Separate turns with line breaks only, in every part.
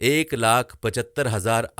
1,75,000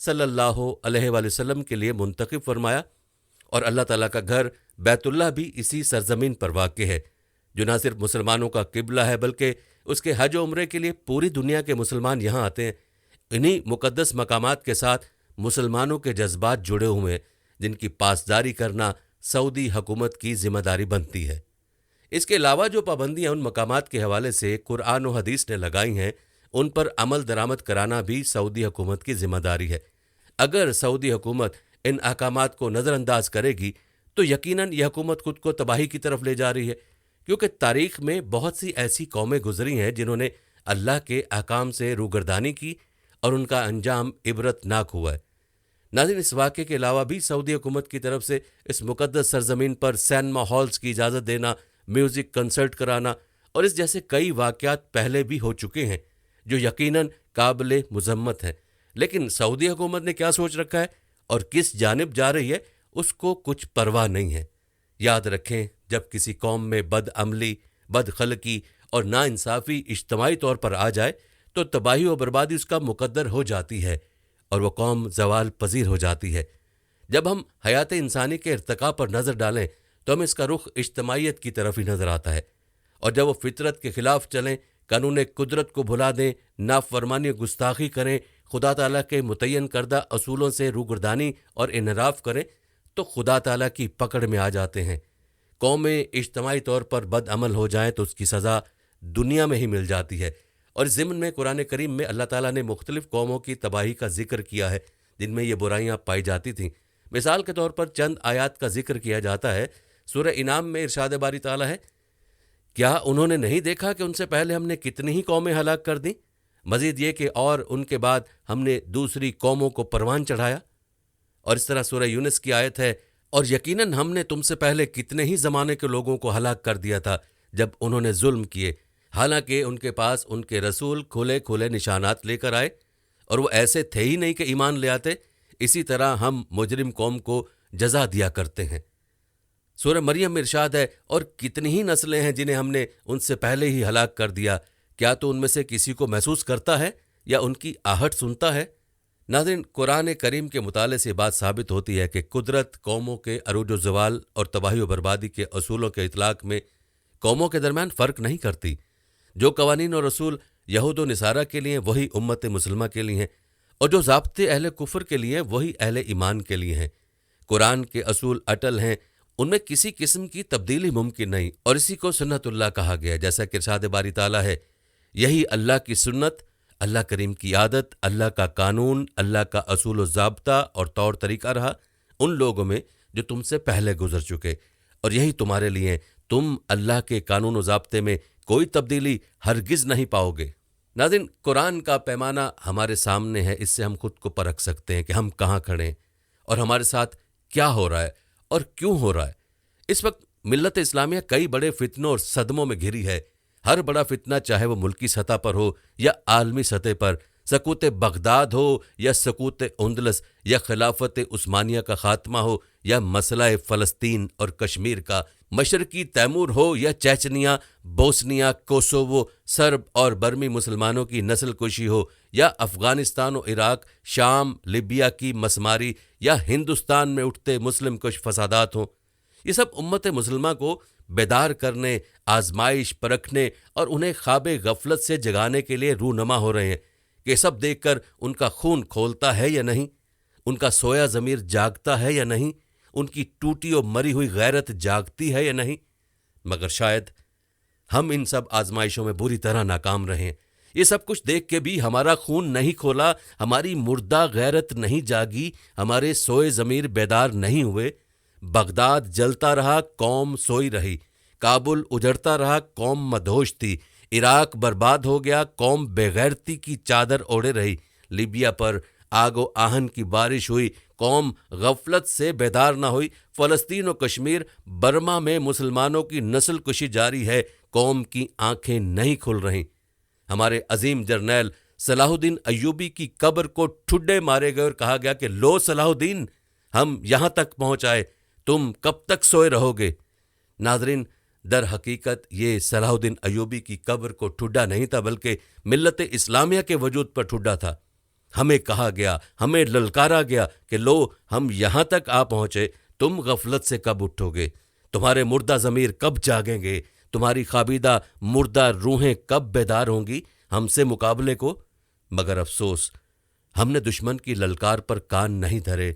صلی اللہ علیہ وآلہ وسلم کے لیے منتخب فرمایا، اور اللہ تعالیٰ کا گھر بیت اللہ بھی اسی سرزمین پر واقع ہے، جو نہ صرف مسلمانوں کا قبلہ ہے بلکہ اس کے حج و عمرے کے لیے پوری دنیا کے مسلمان یہاں آتے ہیں۔ انہی مقدس مقامات کے ساتھ مسلمانوں کے جذبات جڑے ہوئے ہیں، جن کی پاسداری کرنا سعودی حکومت کی ذمہ داری بنتی ہے۔ اس کے علاوہ جو پابندیاں ان مقامات کے حوالے سے قرآن و حدیث نے لگائی ہیں، ان پر عمل درآمد کرانا بھی سعودی حکومت کی ذمہ داری ہے۔ اگر سعودی حکومت ان احکامات کو نظر انداز کرے گی تو یقیناً یہ حکومت خود کو تباہی کی طرف لے جا رہی ہے، کیونکہ تاریخ میں بہت سی ایسی قومیں گزری ہیں جنہوں نے اللہ کے احکام سے روگردانی کی اور ان کا انجام عبرت ناک ہوا ہے۔ ناظرین، اس واقعے کے علاوہ بھی سعودی حکومت کی طرف سے اس مقدس سرزمین پر سینما ہالز کی اجازت دینا، میوزک کنسرٹ کرانا اور اس جیسے کئی واقعات پہلے بھی ہو چکے ہیں جو یقیناً قابل مذمت ہیں، لیکن سعودی حکومت نے کیا سوچ رکھا ہے اور کس جانب جا رہی ہے اس کو کچھ پرواہ نہیں ہے۔ یاد رکھیں، جب کسی قوم میں بد عملی، بد خلقی اور ناانصافی اجتماعی طور پر آ جائے تو تباہی و بربادی اس کا مقدر ہو جاتی ہے اور وہ قوم زوال پذیر ہو جاتی ہے۔ جب ہم حیات انسانی کے ارتقاء پر نظر ڈالیں تو ہمیں اس کا رخ اجتماعیت کی طرف ہی نظر آتا ہے، اور جب وہ فطرت کے خلاف چلیں، قانون قدرت کو بھلا دیں، نافرمانی و گستاخی کریں، خدا تعالیٰ کے متعین کردہ اصولوں سے روگردانی اور انحراف کریں تو خدا تعالیٰ کی پکڑ میں آ جاتے ہیں۔ قومیں اجتماعی طور پر بد عمل ہو جائیں تو اس کی سزا دنیا میں ہی مل جاتی ہے، اور اس ضمن میں قرآن کریم میں اللہ تعالیٰ نے مختلف قوموں کی تباہی کا ذکر کیا ہے جن میں یہ برائیاں پائی جاتی تھیں۔ مثال کے طور پر چند آیات کا ذکر کیا جاتا ہے۔ سورہ انعام میں ارشاد باری تعالیٰ ہے، کیا انہوں نے نہیں دیکھا کہ ان سے پہلے ہم نے کتنی ہی قومیں ہلاک کر دیں؟ مزید یہ کہ اور ان کے بعد ہم نے دوسری قوموں کو پروان چڑھایا۔ اور اس طرح سورہ یونس کی آیت ہے، اور یقیناً ہم نے تم سے پہلے کتنے ہی زمانے کے لوگوں کو ہلاک کر دیا تھا جب انہوں نے ظلم کیے، حالانکہ ان کے پاس ان کے رسول کھلے کھلے نشانات لے کر آئے اور وہ ایسے تھے ہی نہیں کہ ایمان لے آتے۔ اسی طرح ہم مجرم قوم کو جزا دیا کرتے ہیں۔ سورہ مریم میں ارشاد ہے، اور کتنی ہی نسلیں ہیں جنہیں ہم نے ان سے پہلے ہی ہلاک کر دیا، کیا تو ان میں سے کسی کو محسوس کرتا ہے یا ان کی آہٹ سنتا ہے؟ ناظرین، قرآن کریم کے مطالعے سے بات ثابت ہوتی ہے کہ قدرت قوموں کے عروج و زوال اور تباہی و بربادی کے اصولوں کے اطلاق میں قوموں کے درمیان فرق نہیں کرتی۔ جو قوانین اور اصول یہود و نصارہ کے لیے وہی امت مسلمہ کے لیے ہیں، اور جو ضابطے اہل کفر کے لیے وہی اہل ایمان کے لیے ہیں۔ قرآن کے اصول اٹل ہیں، ان میں کسی قسم کی تبدیلی ممکن نہیں، اور اسی کو سنت اللہ کہا گیا ہے، جیسا کہ ارشاد باری تعالیٰ ہے، یہی اللہ کی سنت، اللہ کریم کی عادت، اللہ کا قانون، اللہ کا اصول و ضابطہ اور طور طریقہ رہا ان لوگوں میں جو تم سے پہلے گزر چکے، اور یہی تمہارے لیے، تم اللہ کے قانون و ضابطے میں کوئی تبدیلی ہرگز نہیں پاؤ گے۔ ناظرین، قرآن کا پیمانہ ہمارے سامنے ہے، اس سے ہم خود کو پرکھ سکتے ہیں کہ ہم کہاں کھڑے ہیں اور ہمارے ساتھ کیا ہو رہا ہے اور کیوں ہو رہا ہے۔ اس وقت ملت اسلامیہ کئی بڑے فتنوں اور صدموں میں گھری ہے۔ ہر بڑا فتنہ، چاہے وہ ملکی سطح پر ہو یا عالمی سطح پر، سقوط بغداد ہو یا سقوط اندلس، یا خلافت عثمانیہ کا خاتمہ ہو یا مسئلہ فلسطین اور کشمیر کا، مشرقی تیمور ہو یا چیچنیا، بوسنیا، کوسوو، سرب اور برمی مسلمانوں کی نسل کشی ہو، یا افغانستان و عراق، شام، لیبیا کی مسماری، یا ہندوستان میں اٹھتے مسلم کش فسادات ہوں، یہ سب امت مسلمہ کو بیدار کرنے، آزمائش پرکھنے اور انہیں خواب غفلت سے جگانے کے لیے رونما ہو رہے ہیں کہ سب دیکھ کر ان کا خون کھولتا ہے یا نہیں، ان کا سویا ضمیر جاگتا ہے یا نہیں، ان کی ٹوٹی اور مری ہوئی غیرت جاگتی ہے یا نہیں۔ مگر شاید ہم ان سب آزمائشوں میں بری طرح ناکام رہیں۔ یہ سب کچھ دیکھ کے بھی ہمارا خون نہیں کھولا، ہماری مردہ غیرت نہیں جاگی، ہمارے سوئے ضمیر بیدار نہیں ہوئے۔ بغداد جلتا رہا، قوم سوئی رہی، کابل اجڑتا رہا، قوم مدہوش تھی، عراق برباد ہو گیا، قوم بے غیرتی کی چادر اوڑھے رہی، لیبیا پر آگ و آہن کی بارش ہوئی، قوم غفلت سے بیدار نہ ہوئی، فلسطین و کشمیر برما میں مسلمانوں کی نسل کشی جاری ہے، قوم کی آنکھیں نہیں کھل رہیں۔ ہمارے عظیم جرنیل صلاح الدین ایوبی کی قبر کو ٹھڈے مارے گئے اور کہا گیا کہ لو صلاح الدین، ہم یہاں تک پہنچ آئے، تم کب تک سوئے رہو گے؟ ناظرین، در حقیقت یہ صلاح الدین ایوبی کی قبر کو ٹھڈا نہیں تھا، بلکہ ملت اسلامیہ کے وجود پر ٹھڈا تھا۔ ہمیں کہا گیا، ہمیں للکارا گیا کہ لو ہم یہاں تک آ پہنچے، تم غفلت سے کب اٹھو گے؟ تمہارے مردہ ضمیر کب جاگیں گے؟ تمہاری خوابیدہ مردہ روحیں کب بیدار ہوں گی ہم سے مقابلے کو؟ مگر افسوس، ہم نے دشمن کی للکار پر کان نہیں دھرے۔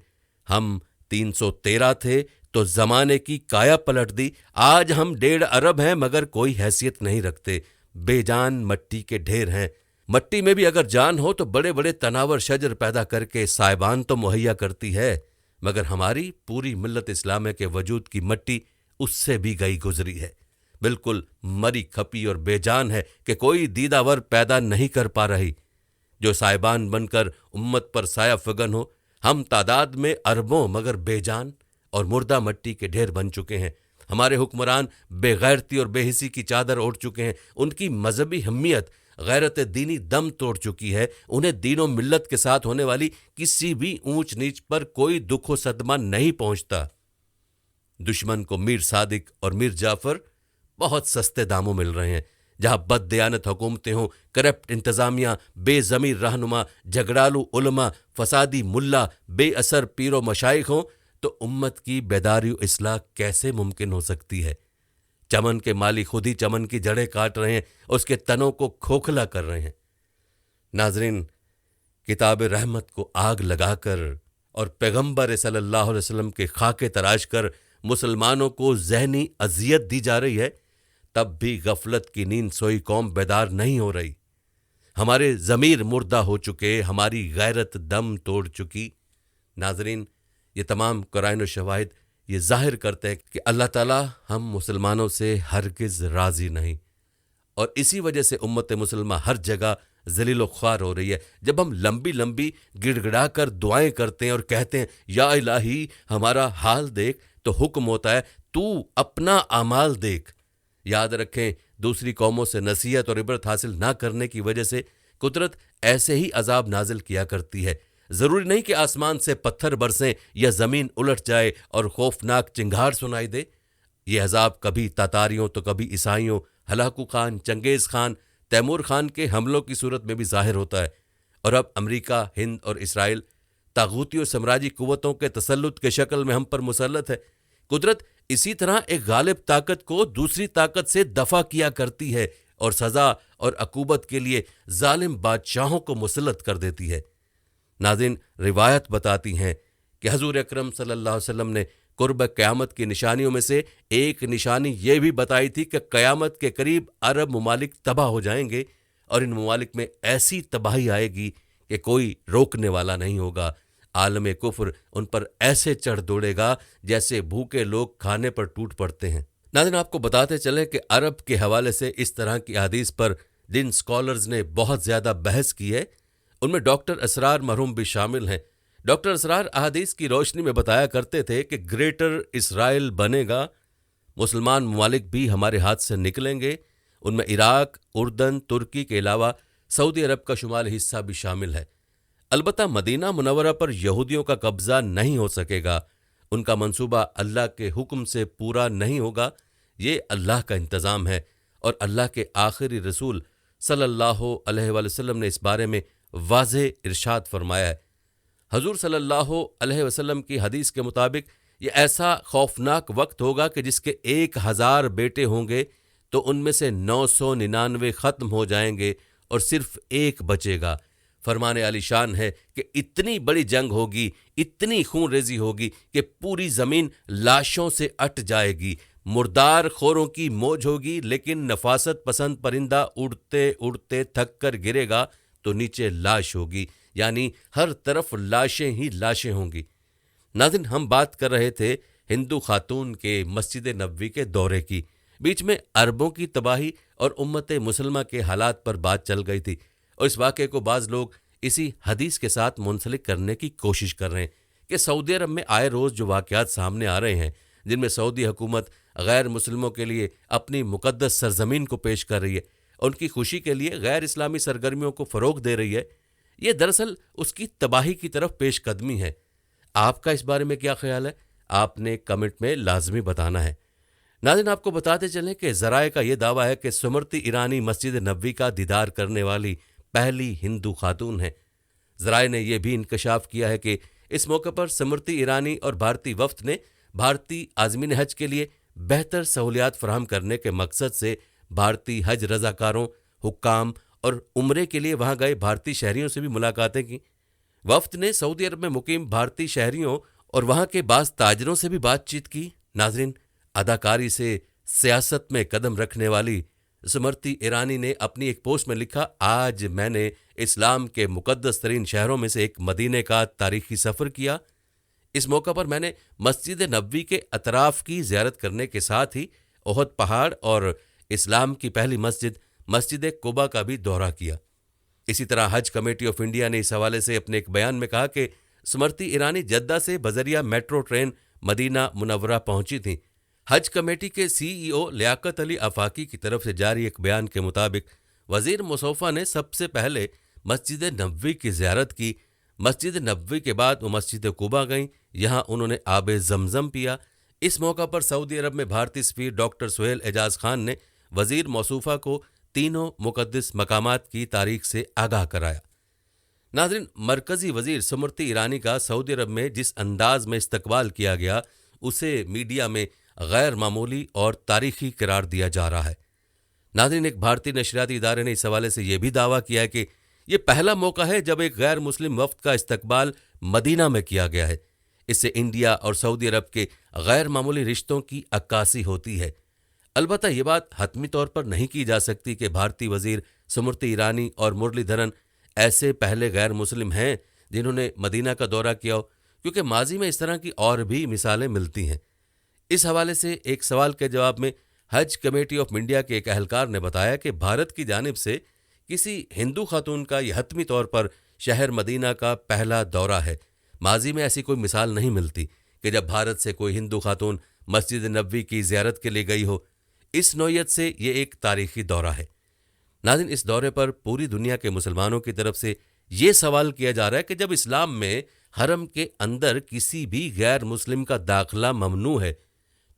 ہم 313 تھے تو زمانے کی کایا پلٹ دی۔ آج ہم 1.5 ارب ہیں مگر کوئی حیثیت نہیں رکھتے، بے جان مٹی کے ڈھیر ہیں۔ مٹی میں بھی اگر جان ہو تو بڑے بڑے تناور شجر پیدا کر کے سائبان تو مہیا کرتی ہے، مگر ہماری پوری ملت اسلامیہ کے وجود کی مٹی اس سے بھی گئی گزری ہے، بالکل مری کھپی اور بے جان ہے کہ کوئی دیدہ ور پیدا نہیں کر پا رہی جو سائبان بن کر امت پر سایہ فگن ہو۔ ہم تعداد میں اربوں مگر بے جان اور مردہ مٹی کے ڈھیر بن چکے ہیں۔ ہمارے حکمران بے غیرتی اور بے حسی کی چادر اوڑھ چکے ہیں۔ ان کی مذہبی حمیت، غیرت دینی دم توڑ چکی ہے۔ انہیں دین و ملت کے ساتھ ہونے والی کسی بھی اونچ نیچ پر کوئی دکھ و صدمہ نہیں پہنچتا۔ دشمن کو میر صادق اور میر جعفر بہت سستے داموں مل رہے ہیں۔ جہاں بد دیانت حکومتیں ہوں، کرپٹ انتظامیہ، بے ضمیر رہنما، جھگڑالو علماء، فسادی ملا، بے اثر پیر و مشائخ ہوں تو امت کی بیداری و اصلاح کیسے ممکن ہو سکتی ہے؟ چمن کے مالی خود ہی چمن کی جڑیں کاٹ رہے ہیں، اس کے تنوں کو کھوکھلا کر رہے ہیں۔ ناظرین، کتاب رحمت کو آگ لگا کر اور پیغمبر صلی اللہ علیہ وسلم کے خاکے تراش کر مسلمانوں کو ذہنی اذیت دی جا رہی ہے، تب بھی غفلت کی نیند سوئی قوم بیدار نہیں ہو رہی۔ ہمارے ضمیر مردہ ہو چکے، ہماری غیرت دم توڑ چکی۔ ناظرین، یہ تمام قرائن و شواہد یہ ظاہر کرتے ہیں کہ اللہ تعالیٰ ہم مسلمانوں سے ہرگز راضی نہیں، اور اسی وجہ سے امت مسلمہ ہر جگہ ذلیل و خوار ہو رہی ہے۔ جب ہم لمبی لمبی گڑ گڑا کر دعائیں کرتے ہیں اور کہتے ہیں یا الہی ہمارا حال دیکھ، تو حکم ہوتا ہے تو اپنا اعمال دیکھ۔ یاد رکھیں، دوسری قوموں سے نصیحت اور عبرت حاصل نہ کرنے کی وجہ سے قدرت ایسے ہی عذاب نازل کیا کرتی ہے۔ ضروری نہیں کہ آسمان سے پتھر برسیں یا زمین الٹ جائے اور خوفناک چنگھاڑ سنائی دے۔ یہ عذاب کبھی تاتاریوں تو کبھی عیسائیوں، ہلاکو خان، چنگیز خان، تیمور خان کے حملوں کی صورت میں بھی ظاہر ہوتا ہے، اور اب امریکہ، ہند اور اسرائیل طاغوتی و سامراجی قوتوں کے تسلط کے شکل میں ہم پر مسلط ہے۔ قدرت اسی طرح ایک غالب طاقت کو دوسری طاقت سے دفع کیا کرتی ہے اور سزا اور عقوبت کے لیے ظالم بادشاہوں کو مسلط کر دیتی ہے۔ ناظرین، روایت بتاتی ہیں کہ حضور اکرم صلی اللہ علیہ وسلم نے قرب قیامت کی نشانیوں میں سے ایک نشانی یہ بھی بتائی تھی کہ قیامت کے قریب عرب ممالک تباہ ہو جائیں گے، اور ان ممالک میں ایسی تباہی آئے گی کہ کوئی روکنے والا نہیں ہوگا۔ عالم کفر ان پر ایسے چڑھ دوڑے گا جیسے بھوکے لوگ کھانے پر ٹوٹ پڑتے ہیں۔ ناظرین، آپ کو بتاتے چلیں کہ عرب کے حوالے سے اس طرح کی احادیث پر جن اسکالرز نے بہت زیادہ بحث کی ہے، ان میں ڈاکٹر اسرار مرحوم بھی شامل ہیں۔ ڈاکٹر اسرار احادیث کی روشنی میں بتایا کرتے تھے کہ گریٹر اسرائیل بنے گا، مسلمان ممالک بھی ہمارے ہاتھ سے نکلیں گے۔ ان میں عراق، اردن، ترکی کے علاوہ سعودی عرب کا شمالی حصہ بھی شامل ہے۔ البتہ مدینہ منورہ پر یہودیوں کا قبضہ نہیں ہو سکے گا۔ ان کا منصوبہ اللہ کے حکم سے پورا نہیں ہوگا، یہ اللہ کا انتظام ہے، اور اللہ کے آخری رسول صلی اللہ علیہ وآلہ وسلم نے اس بارے میں واضح ارشاد فرمایا ہے۔ حضور صلی اللہ علیہ وسلم کی حدیث کے مطابق یہ ایسا خوفناک وقت ہوگا کہ جس کے 1000 بیٹے ہوں گے تو ان میں سے 999 ختم ہو جائیں گے اور صرف ایک بچے گا۔ فرمان عالی شان ہے کہ اتنی بڑی جنگ ہوگی، اتنی خون ریزی ہوگی کہ پوری زمین لاشوں سے اٹ جائے گی، مردار خوروں کی موج ہوگی، لیکن نفاست پسند پرندہ اڑتے اڑتے تھک کر گرے گا تو نیچے لاش ہوگی، یعنی ہر طرف لاشیں ہی لاشیں ہوں گی۔ ناظرین، ہم بات کر رہے تھے ہندو خاتون کے مسجد نبوی کے دورے کی، بیچ میں عربوں کی تباہی اور امت مسلمہ کے حالات پر بات چل گئی تھی، اور اس واقعے کو بعض لوگ اسی حدیث کے ساتھ منسلک کرنے کی کوشش کر رہے ہیں کہ سعودی عرب میں آئے روز جو واقعات سامنے آ رہے ہیں، جن میں سعودی حکومت غیر مسلموں کے لیے اپنی مقدس سرزمین کو پیش کر رہی ہے، ان کی خوشی کے لیے غیر اسلامی سرگرمیوں کو فروغ دے رہی ہے، یہ دراصل اس کی تباہی کی طرف پیش قدمی ہے۔ آپ کا اس بارے میں کیا خیال ہے؟ آپ نے کمنٹ میں لازمی بتانا ہے۔ ناظرین، آپ کو بتاتے چلیں کہ ذرائع کا یہ دعویٰ ہے کہ سمرتی ایرانی مسجد نبوی کا دیدار کرنے والی پہلی ہندو خاتون ہیں۔ ذرائع نے یہ بھی انکشاف کیا ہے کہ اس موقع پر اسمرتی ایرانی اور بھارتی وفد نے بھارتی عازمین حج کے لیے بہتر سہولیات فراہم کرنے کے مقصد سے بھارتی حج رضاکاروں، حکام اور عمرے کے لیے وہاں گئے بھارتی شہریوں سے بھی ملاقاتیں کی۔ وفد نے سعودی عرب میں مقیم بھارتی شہریوں اور وہاں کے بعض تاجروں سے بھی بات چیت کی۔ ناظرین، اداکاری سے سیاست میں قدم رکھنے والی اسمرتی ایرانی نے اپنی ایک پوسٹ میں لکھا، آج میں نے اسلام کے مقدس ترین شہروں میں سے ایک مدینے کا تاریخی سفر کیا۔ اس موقع پر میں نے مسجد نبوی کے اطراف کی زیارت کرنے کے ساتھ ہی احد پہاڑ اور اسلام کی پہلی مسجد مسجد قباء کا بھی دورہ کیا۔ اسی طرح حج کمیٹی آف انڈیا نے اس حوالے سے اپنے ایک بیان میں کہا کہ اسمرتی ایرانی جدہ سے بذریعہ میٹرو ٹرین مدینہ منورہ پہنچی تھیں۔ حج کمیٹی کے سی ای او لیاقت علی آفاقی کی طرف سے جاری ایک بیان کے مطابق وزیر مصوفہ نے سب سے پہلے مسجد نبوی کی زیارت کی۔ مسجد نبوی کے بعد وہ مسجد قباء گئیں، یہاں انہوں نے آب زمزم پیا۔ اس موقع پر سعودی عرب میں بھارتی سفیر ڈاکٹر سہیل اعجاز خان نے وزیر موصوفہ کو تینوں مقدس مقامات کی تاریخ سے آگاہ کرایا۔ ناظرین، مرکزی وزیر اسمرتی ایرانی کا سعودی عرب میں جس انداز میں استقبال کیا گیا اسے میڈیا میں غیر معمولی اور تاریخی قرار دیا جا رہا ہے۔ ناظرین، ایک بھارتی نشریاتی ادارے نے اس حوالے سے یہ بھی دعویٰ کیا ہے کہ یہ پہلا موقع ہے جب ایک غیر مسلم وفد کا استقبال مدینہ میں کیا گیا ہے۔ اس سے انڈیا اور سعودی عرب کے غیر معمولی رشتوں کی عکاسی ہوتی ہے۔ البتہ یہ بات حتمی طور پر نہیں کی جا سکتی کہ بھارتی وزیر اسمرتی ایرانی اور مرلی دھرن ایسے پہلے غیر مسلم ہیں جنہوں نے مدینہ کا دورہ کیا ہو، کیونکہ ماضی میں اس طرح کی اور بھی مثالیں ملتی ہیں۔ اس حوالے سے ایک سوال کے جواب میں حج کمیٹی آف انڈیا کے ایک اہلکار نے بتایا کہ بھارت کی جانب سے کسی ہندو خاتون کا یہ حتمی طور پر شہر مدینہ کا پہلا دورہ ہے۔ ماضی میں ایسی کوئی مثال نہیں ملتی کہ جب بھارت سے کوئی ہندو خاتون مسجد نبوی کی زیارت کے لیے گئی ہو۔ اس نوعیت سے یہ ایک تاریخی دورہ ہے۔ ناظرین، اس دورے پر پوری دنیا کے مسلمانوں کی طرف سے یہ سوال کیا جا رہا ہے کہ جب اسلام میں حرم کے اندر کسی بھی غیر مسلم کا داخلہ ممنوع ہے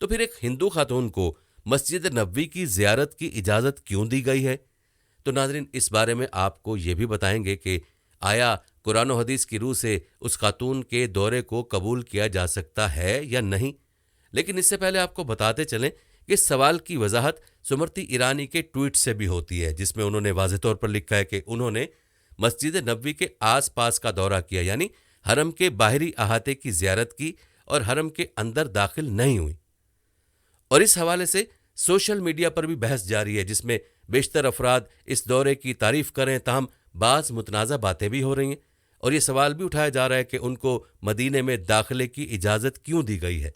تو پھر ایک ہندو خاتون کو مسجد نبوی کی زیارت کی اجازت کیوں دی گئی ہے؟ تو ناظرین، اس بارے میں آپ کو یہ بھی بتائیں گے کہ آیا قرآن و حدیث کی روح سے اس خاتون کے دورے کو قبول کیا جا سکتا ہے یا نہیں؟ لیکن اس سے پہلے آپ کو بتاتے چلیں کہ اس سوال کی وضاحت اسمرتی ایرانی کے ٹویٹ سے بھی ہوتی ہے، جس میں انہوں نے واضح طور پر لکھا ہے کہ انہوں نے مسجد نبوی کے آس پاس کا دورہ کیا، یعنی حرم کے باہری احاطے کی زیارت کی اور حرم کے اندر داخل نہیں ہوئی۔ اور اس حوالے سے سوشل میڈیا پر بھی بحث جاری ہے، جس میں بیشتر افراد اس دورے کی تعریف کریں، تاہم بعض متنازع باتیں بھی ہو رہی ہیں اور یہ سوال بھی اٹھایا جا رہا ہے کہ ان کو مدینے میں داخلے کی اجازت کیوں دی گئی ہے۔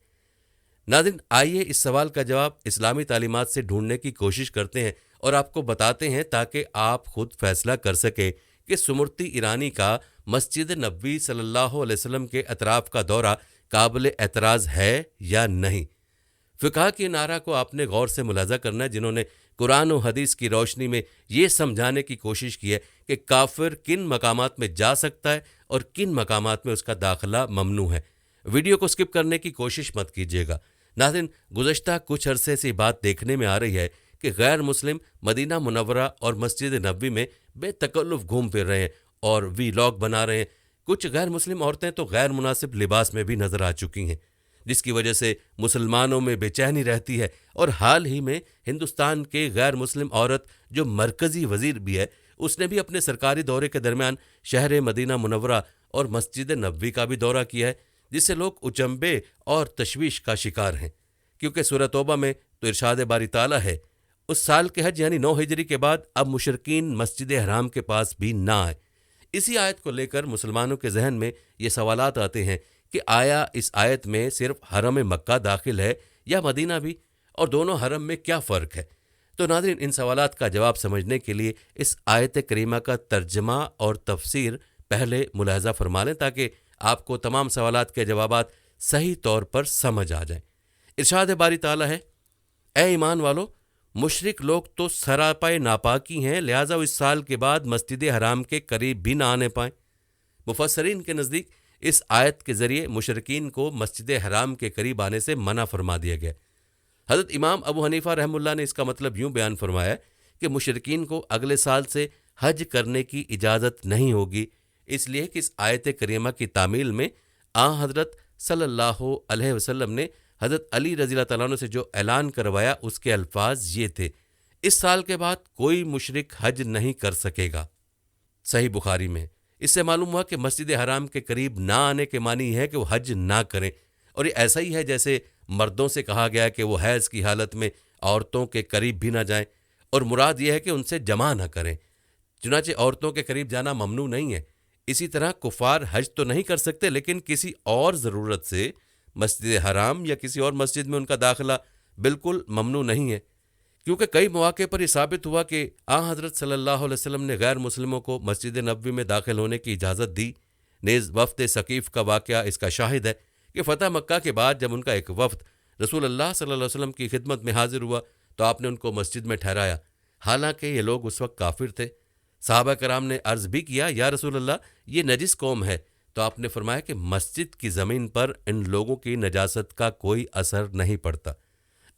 ناظرین، آئیے اس سوال کا جواب اسلامی تعلیمات سے ڈھونڈنے کی کوشش کرتے ہیں اور آپ کو بتاتے ہیں تاکہ آپ خود فیصلہ کر سکیں کہ اسمرتی ایرانی کا مسجد نبوی صلی اللہ علیہ وسلم کے اطراف کا دورہ قابل اعتراض ہے یا نہیں۔ فقہ کے نعرہ کو آپ نے غور سے ملاحظہ کرنا ہے، جنہوں نے قرآن و حدیث کی روشنی میں یہ سمجھانے کی کوشش کی ہے کہ کافر کن مقامات میں جا سکتا ہے اور کن مقامات میں اس کا داخلہ ممنوع ہے۔ ویڈیو کو سکپ کرنے کی کوشش مت کیجیے گا۔ ناظرین، گزشتہ کچھ عرصے سے بات دیکھنے میں آ رہی ہے کہ غیر مسلم مدینہ منورہ اور مسجد نبوی میں بے تکلف گھوم پھر رہے ہیں اور وی لاگ بنا رہے ہیں۔ کچھ غیر مسلم عورتیں تو غیر مناسب لباس میں بھی نظر آ چکی ہیں، جس کی وجہ سے مسلمانوں میں بے چینی رہتی ہے۔ اور حال ہی میں ہندوستان کے غیر مسلم عورت جو مرکزی وزیر بھی ہے، اس نے بھی اپنے سرکاری دورے کے درمیان شہر مدینہ منورہ اور مسجد نبوی کا بھی دورہ کیا ہے، جس سے لوگ اچنبے اور تشویش کا شکار ہیں، کیونکہ سورہ توبہ میں تو ارشاد باری تعالیٰ ہے، اس سال کے حج یعنی 9 ہجری کے بعد اب مشرکین مسجد حرام کے پاس بھی نہ آئے۔ اسی آیت کو لے کر مسلمانوں کے ذہن میں یہ سوالات آتے ہیں کہ آیا اس آیت میں صرف حرم مکہ داخل ہے یا مدینہ بھی، اور دونوں حرم میں کیا فرق ہے؟ تو ناظرین، ان سوالات کا جواب سمجھنے کے لیے اس آیت کریمہ کا ترجمہ اور تفسیر پہلے ملاحظہ فرما لیں تاکہ آپ کو تمام سوالات کے جوابات صحیح طور پر سمجھ آ جائیں۔ ارشاد باری تعالیٰ ہے، اے ایمان والو، مشرک لوگ تو سراپے ناپاکی ہیں، لہٰذا وہ اس سال کے بعد مسجد حرام کے قریب بھی نہ آنے پائیں۔ مفسرین کے نزدیک اس آیت کے ذریعے مشرکین کو مسجد حرام کے قریب آنے سے منع فرما دیا گیا۔ حضرت امام ابو حنیفہ رحمہ اللہ نے اس کا مطلب یوں بیان فرمایا کہ مشرکین کو اگلے سال سے حج کرنے کی اجازت نہیں ہوگی، اس لیے کہ اس آیت کریمہ کی تعمیل میں حضرت صلی اللہ علیہ وسلم نے حضرت علی رضی اللہ تعالیٰ عنہ سے جو اعلان کروایا اس کے الفاظ یہ تھے: اس سال کے بعد کوئی مشرک حج نہیں کر سکے گا۔ صحیح بخاری میں اس سے معلوم ہوا کہ مسجد حرام کے قریب نہ آنے کے معنی ہے کہ وہ حج نہ کریں، اور یہ ایسا ہی ہے جیسے مردوں سے کہا گیا کہ وہ حیض کی حالت میں عورتوں کے قریب بھی نہ جائیں، اور مراد یہ ہے کہ ان سے جمع نہ کریں۔ چنانچہ عورتوں کے قریب جانا ممنوع نہیں ہے۔ اسی طرح کفار حج تو نہیں کر سکتے، لیکن کسی اور ضرورت سے مسجد حرام یا کسی اور مسجد میں ان کا داخلہ بالکل ممنوع نہیں ہے، کیونکہ کئی مواقع پر یہ ثابت ہوا کہ حضرت صلی اللہ علیہ وسلم نے غیر مسلموں کو مسجد نبوی میں داخل ہونے کی اجازت دی۔ نیز وفد ثقیف کا واقعہ اس کا شاہد ہے کہ فتح مکہ کے بعد جب ان کا ایک وفد رسول اللہ صلی اللہ علیہ وسلم کی خدمت میں حاضر ہوا تو آپ نے ان کو مسجد میں ٹھہرایا، حالانکہ یہ لوگ اس وقت کافر تھے۔ صحابہ کرام نے عرض بھی کیا، یا رسول اللہ، یہ نجس قوم ہے، تو آپ نے فرمایا کہ مسجد کی زمین پر ان لوگوں کی نجاست کا کوئی اثر نہیں پڑتا۔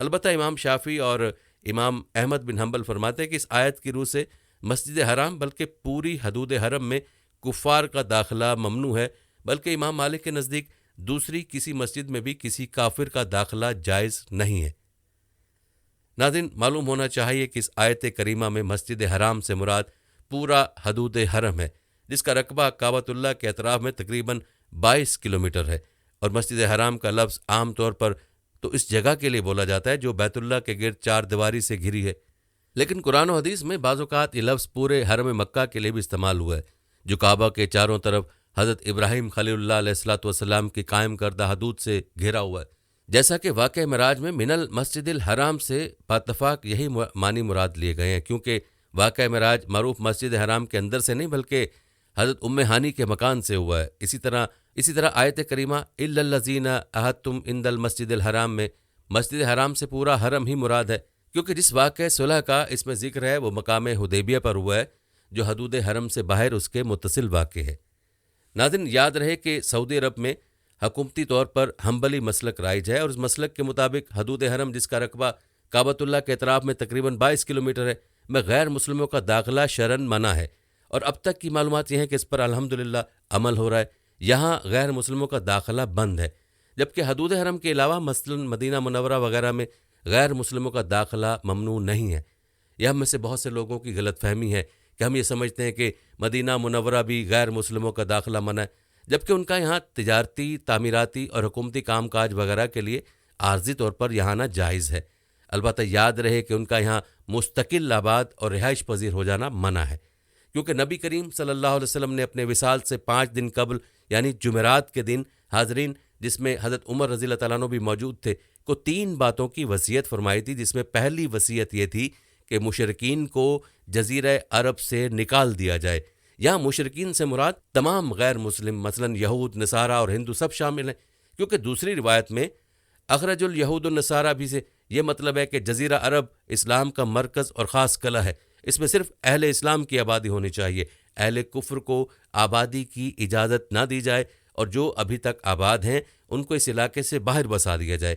البتہ امام شافعی اور امام احمد بن حنبل فرماتے ہیں کہ اس آیت کی روح سے مسجد حرام بلکہ پوری حدود حرم میں کفار کا داخلہ ممنوع ہے، بلکہ امام مالک کے نزدیک دوسری کسی مسجد میں بھی کسی کافر کا داخلہ جائز نہیں ہے۔ ناظرین، معلوم ہونا چاہیے کہ اس آیت کریمہ میں مسجد حرام سے مراد پورا حدود حرم ہے، جس کا رقبہ کعبۃ اللہ کے اطراف میں تقریباً 22 کلومیٹر ہے، اور مسجد حرام کا لفظ عام طور پر تو اس جگہ کے لیے بولا جاتا ہے جو بیت اللہ کے گرد چار دیواری سے گھری ہے، لیکن قرآن و حدیث میں بعض اوقات یہ لفظ پورے حرم مکہ کے لیے بھی استعمال ہوا ہے، جو کعبہ کے چاروں طرف حضرت ابراہیم خلیل اللہ علیہ الصلوۃ والسلام کی قائم کردہ حدود سے گھیرا ہوا ہے۔ جیسا کہ واقعہ معراج میں من المسجد الحرام سے باتفاق یہی معنی مراد لیے گئے ہیں، کیونکہ واقعہ معراج معروف مسجد حرام کے اندر سے نہیں بلکہ حضرت ام ہانی کے مکان سے ہوا ہے۔ اسی طرح آیت کریمہ الا الذین عاہدتم عند المسجد الحرام میں مسجد حرام سے پورا حرم ہی مراد ہے، کیونکہ جس واقعہ صلح کا اس میں ذکر ہے وہ مقام حدیبیہ پر ہوا ہے، جو حدود حرم سے باہر اس کے متصل واقع ہے۔ ناظرین، یاد رہے کہ سعودی عرب میں حکومتی طور پر حنبلی مسلک رائج ہے، اور اس مسلک کے مطابق حدود حرم، جس کا رقبہ کعبۃ اللہ کے اطراف میں تقریباً 22 کلومیٹر ہے، میں غیر مسلموں کا داخلہ شرعاً منع ہے، اور اب تک کی معلومات یہ ہیں کہ اس پر الحمدللہ عمل ہو رہا ہے۔ یہاں غیر مسلموں کا داخلہ بند ہے، جبکہ حدود حرم کے علاوہ مثلاً مدینہ منورہ وغیرہ میں غیر مسلموں کا داخلہ ممنوع نہیں ہے۔ یہ ہم میں سے بہت سے لوگوں کی غلط فہمی ہے کہ ہم یہ سمجھتے ہیں کہ مدینہ منورہ بھی غیر مسلموں کا داخلہ منع ہے، جبکہ ان کا یہاں تجارتی، تعمیراتی اور حکومتی کام کاج وغیرہ کے لیے عارضی طور پر یہاں آنا جائز ہے۔ البتہ یاد رہے کہ ان کا یہاں مستقل آباد اور رہائش پذیر ہو جانا منع ہے، کیونکہ نبی کریم صلی اللہ علیہ وسلم نے اپنے وصال سے 5 دن قبل یعنی جمعرات کے دن حاضرین، جس میں حضرت عمر رضی اللہ تعالیٰ عنہ بھی موجود تھے، کو 3 باتوں کی وصیت فرمائی تھی، جس میں پہلی وصیت یہ تھی کہ مشرکین کو جزیرہ عرب سے نکال دیا جائے۔ یہاں مشرکین سے مراد تمام غیر مسلم، مثلاً یہود، نصارہ اور ہندو سب شامل ہیں، کیونکہ دوسری روایت میں اخرج الیہود النصارہ بھی سے یہ مطلب ہے کہ جزیرہ عرب اسلام کا مرکز اور خاص قلعہ ہے، اس میں صرف اہل اسلام کی آبادی ہونی چاہیے، اہل کفر کو آبادی کی اجازت نہ دی جائے، اور جو ابھی تک آباد ہیں ان کو اس علاقے سے باہر بسا دیا جائے۔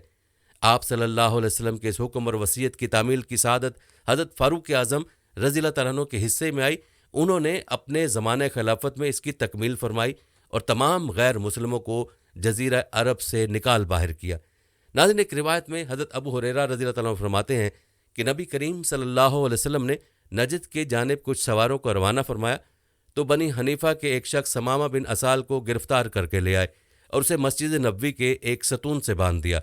آپ صلی اللہ علیہ وسلم کے اس حکم اور وصیت کی تعمیل کی سعادت حضرت فاروق اعظم رضی اللہ تعالیٰ عنہ کے حصے میں آئی۔ انہوں نے اپنے زمانہ خلافت میں اس کی تکمیل فرمائی اور تمام غیر مسلموں کو جزیرہ عرب سے نکال باہر کیا۔ ناظرین، ایک روایت میں حضرت ابو ہریرہ رضی اللہ تعالیٰ عنہ فرماتے ہیں کہ نبی کریم صلی اللہ علیہ وسلم نے نجد کے جانب کچھ سواروں کو روانہ فرمایا تو بنی حنیفہ کے ایک شخص ثمامہ بن اسال کو گرفتار کر کے لے آئے اور اسے مسجد نبوی کے ایک ستون سے باندھ دیا۔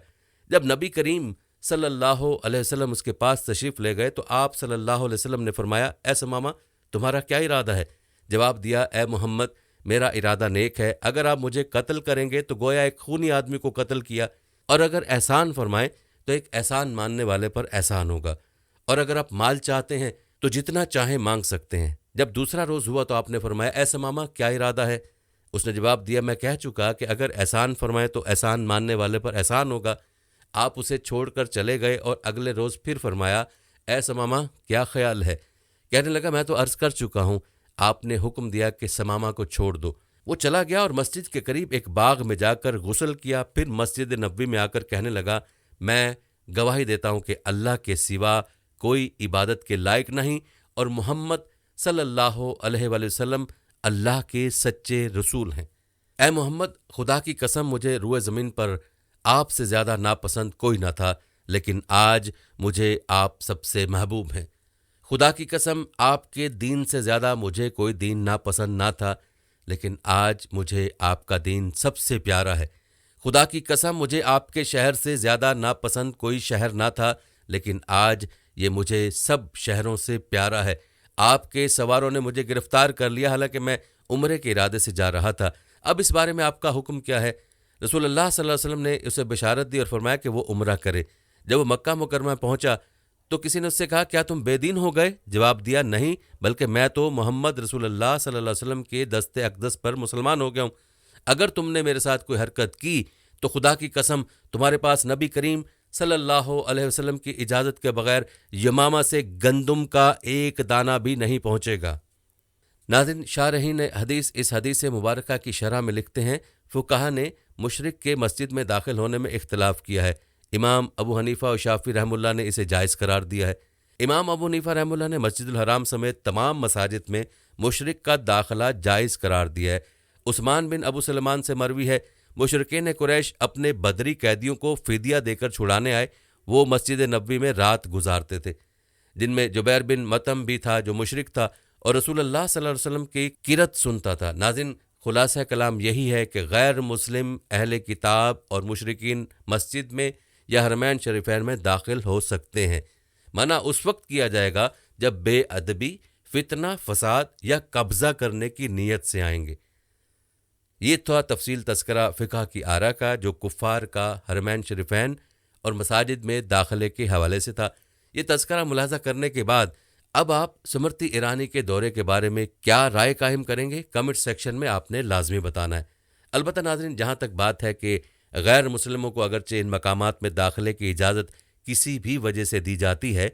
جب نبی کریم صلی اللہ علیہ وسلم اس کے پاس تشریف لے گئے تو آپ صلی اللہ علیہ وسلم نے فرمایا، اے ثمامہ، تمہارا کیا ارادہ ہے؟ جواب دیا، اے محمد، میرا ارادہ نیک ہے، اگر آپ مجھے قتل کریں گے تو گویا ایک خونی آدمی کو قتل کیا، اور اگر احسان فرمائیں تو ایک احسان ماننے والے پر احسان ہوگا، اور اگر آپ مال چاہتے ہیں تو جتنا چاہیں مانگ سکتے ہیں۔ جب دوسرا روز ہوا تو آپ نے فرمایا، اے ثمامہ، کیا ارادہ ہے؟ اس نے جواب دیا، میں کہہ چکا کہ اگر احسان فرمائیں تو احسان ماننے والے پر احسان ہوگا۔ آپ اسے چھوڑ کر چلے گئے اور اگلے روز پھر فرمایا، اے ثمامہ، کیا خیال ہے؟ کہنے لگا، میں تو عرض کر چکا ہوں۔ آپ نے حکم دیا کہ ثمامہ کو چھوڑ دو۔ وہ چلا گیا اور مسجد کے قریب ایک باغ میں جا کر غسل کیا، پھر مسجد نبوی میں آ کر کہنے لگا، میں گواہی دیتا ہوں کہ اللہ کے سوا کوئی عبادت کے لائق نہیں، اور محمد صلی اللہ علیہ وآلہ وسلم اللہ کے سچے رسول ہیں۔ اے محمد، خدا کی قسم مجھے روئے زمین پر آپ سے زیادہ ناپسند کوئی نہ تھا، لیکن آج مجھے آپ سب سے محبوب ہیں۔ خدا کی قسم آپ کے دین سے زیادہ مجھے کوئی دین ناپسند نہ تھا، لیکن آج مجھے آپ کا دین سب سے پیارا ہے۔ خدا کی قسم مجھے آپ کے شہر سے زیادہ ناپسند کوئی شہر نہ تھا، لیکن آج یہ مجھے سب شہروں سے پیارا ہے۔ آپ کے سواروں نے مجھے گرفتار کر لیا، حالانکہ میں عمرے کے ارادے سے جا رہا تھا۔ اب اس بارے میں آپ کا حکم کیا ہے؟ رسول اللہ صلی اللہ علیہ وسلم نے اسے بشارت دی اور فرمایا کہ وہ عمرہ کرے۔ جب وہ مکہ مکرمہ پہنچا تو کسی نے اس سے کہا، کیا تم بے دین ہو گئے؟ جواب دیا، نہیں، بلکہ میں تو محمد رسول اللہ صلی اللہ علیہ وسلم کے دست اقدس پر مسلمان ہو گیا ہوں۔ اگر تم نے میرے ساتھ کوئی حرکت کی تو خدا کی قسم تمہارے پاس نبی کریم صلی اللہ علیہ وسلم کی اجازت کے بغیر یمامہ سے گندم کا ایک دانہ بھی نہیں پہنچے گا۔ ناظرین، شارحین حدیث اس حدیث مبارکہ کی شرح میں لکھتے ہیں، فقہا نے مشرک کے مسجد میں داخل ہونے میں اختلاف کیا ہے۔ امام ابو حنیفہ اور شافعی رحمہ اللہ نے اسے جائز قرار دیا ہے۔ امام ابو حنیفہ رحمہ اللہ نے مسجد الحرام سمیت تمام مساجد میں مشرک کا داخلہ جائز قرار دیا ہے۔ عثمان بن ابو سلمان سے مروی ہے، مشرکین قریش اپنے بدری قیدیوں کو فدیہ دے کر چھڑانے آئے، وہ مسجد نبوی میں رات گزارتے تھے، جن میں جبیر بن مطعم بھی تھا جو مشرک تھا اور رسول اللہ صلی اللہ علیہ وسلم کی قرات سنتا تھا۔ ناظرین، خلاصہ کلام یہی ہے کہ غیر مسلم اہل کتاب اور مشرکین مسجد میں یا حرمین شریفین میں داخل ہو سکتے ہیں۔ منع اس وقت کیا جائے گا جب بے ادبی، فتنہ، فساد یا قبضہ کرنے کی نیت سے آئیں گے۔ یہ تھا تفصیل تذکرہ فقہ کی آراء کا جو کفار کا حرمین شریفین اور مساجد میں داخلے کے حوالے سے تھا۔ یہ تذکرہ ملاحظہ کرنے کے بعد اب آپ سمرتی ایرانی کے دورے کے بارے میں کیا رائے قائم کریں گے؟ کمنٹ سیکشن میں آپ نے لازمی بتانا ہے۔ البتہ ناظرین، جہاں تک بات ہے کہ غیر مسلموں کو اگرچہ ان مقامات میں داخلے کی اجازت کسی بھی وجہ سے دی جاتی ہے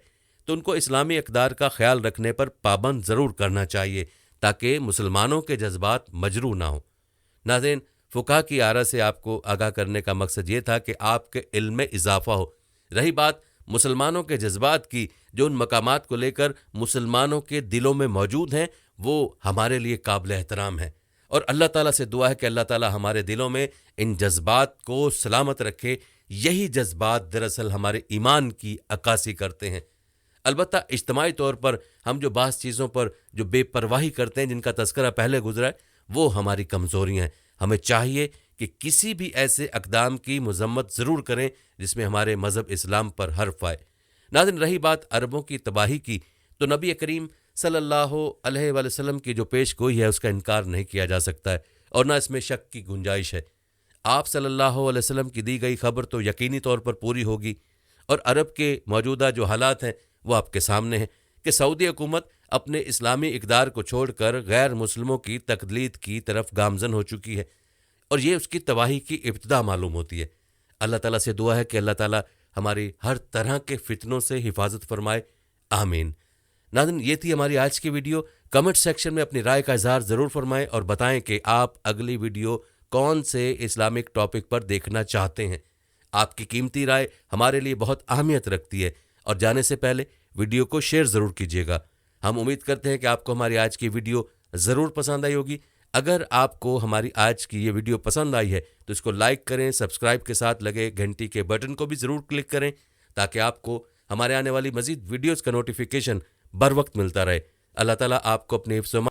تو ان کو اسلامی اقدار کا خیال رکھنے پر پابند ضرور کرنا چاہیے تاکہ مسلمانوں کے جذبات مجروح نہ ہوں۔ ناظرین، فقہ کی آراء سے آپ کو آگاہ کرنے کا مقصد یہ تھا کہ آپ کے علم میں اضافہ ہو۔ رہی بات مسلمانوں کے جذبات کی، جو ان مقامات کو لے کر مسلمانوں کے دلوں میں موجود ہیں، وہ ہمارے لیے قابل احترام ہے، اور اللہ تعالیٰ سے دعا ہے کہ اللہ تعالیٰ ہمارے دلوں میں ان جذبات کو سلامت رکھے۔ یہی جذبات دراصل ہمارے ایمان کی عکاسی کرتے ہیں۔ البتہ اجتماعی طور پر ہم جو بعض چیزوں پر جو بے پرواہی کرتے ہیں، جن کا تذکرہ پہلے گزرا ہے، وہ ہماری کمزوریاں ہیں۔ ہمیں چاہیے کہ کسی بھی ایسے اقدام کی مذمت ضرور کریں جس میں ہمارے مذہب اسلام پر حرف آئے۔ ناظرین، رہی بات عربوں کی تباہی کی، تو نبی کریم صلی اللہ علیہ وآلہ وسلم کی جو پیش گوئی ہے اس کا انکار نہیں کیا جا سکتا ہے، اور نہ اس میں شک کی گنجائش ہے۔ آپ صلی اللہ علیہ وسلم کی دی گئی خبر تو یقینی طور پر پوری ہوگی، اور عرب کے موجودہ جو حالات ہیں وہ آپ کے سامنے ہیں کہ سعودی حکومت اپنے اسلامی اقدار کو چھوڑ کر غیر مسلموں کی تقلید کی طرف گامزن ہو چکی ہے، اور یہ اس کی تباہی کی ابتدا معلوم ہوتی ہے۔ اللہ تعالیٰ سے دعا ہے کہ اللہ تعالیٰ ہماری ہر طرح کے فتنوں سے حفاظت فرمائے، آمین۔ ناظرین، یہ تھی ہماری آج کی ویڈیو۔ کمنٹ سیکشن میں اپنی رائے کا اظہار ضرور فرمائیں اور بتائیں کہ آپ اگلی ویڈیو کون سے اسلامک ٹاپک پر دیکھنا چاہتے ہیں۔ آپ کی قیمتی رائے ہمارے لیے بہت اہمیت رکھتی ہے، اور جانے سے پہلے ویڈیو کو شیئر ضرور کیجیے گا۔ ہم امید کرتے ہیں کہ آپ کو ہماری آج کی ویڈیو ضرور پسند آئی ہوگی۔ اگر آپ کو ہماری آج کی یہ ویڈیو پسند آئی ہے تو اس کو لائک کریں، سبسکرائب کے ساتھ لگے گھنٹی کے بٹن کو بھی ضرور کلک کریں تاکہ آپ کو ہمارے آنے والی مزید ویڈیوز کا نوٹیفیکیشن بر وقت ملتا رہے۔ اللہ تعالیٰ آپ کو اپنے حفظ و